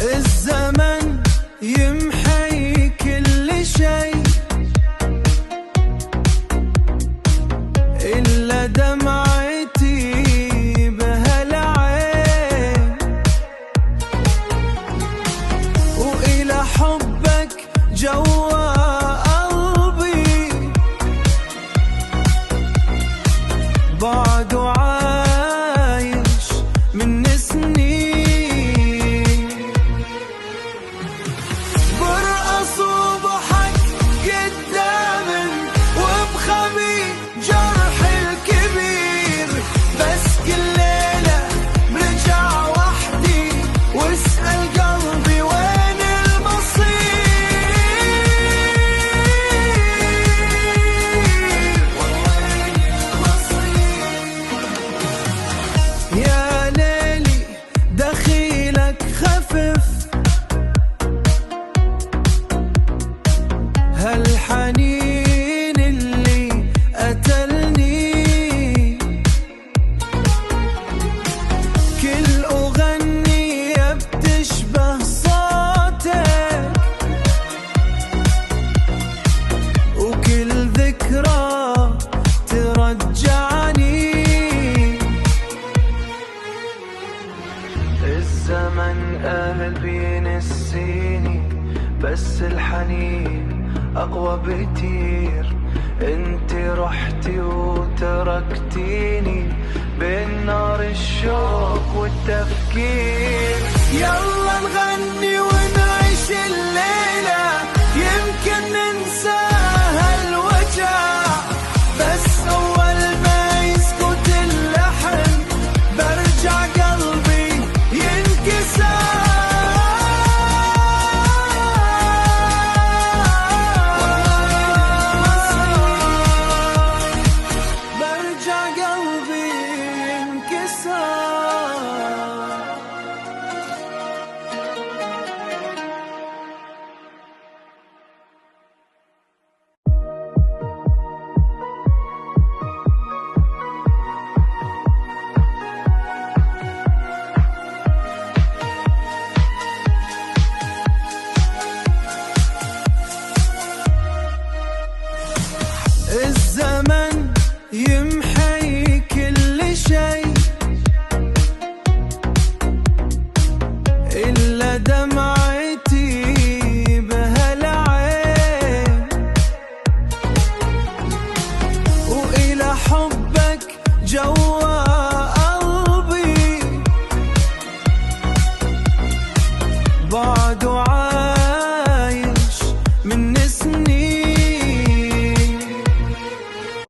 الزمن يمحي كل شي إلا دمعتي بهالعين، وإلى حبك جوا قلبي بعده عايش من سنين. برقص وبحك قدامك وبخبي جرحي الكبير، بس كل ليلة برجع وحدي واسأل قلبي وين المصير. وين المصير يا ليلي دخيلك خفف، هالحنين اللي قتلني، كل أغنية بتشبه صوتك، وكل ذكرى ترجعني. الزمن قلبي نسيني، بس الحنين أقوى بكتير. انت رحتي وتركتيني بين نار الشوق والتفكير. يلا نغني ونعيش الليلة، يمكن ننسى هالوجع، بس أول ما يسكت اللحن برجع قلبي ينكسر. برجع قلبي ينكسر. الزمن يمحي كل شي إلا دمعتي بهالعين، وإلى حبك جوا قلبي بعده عايش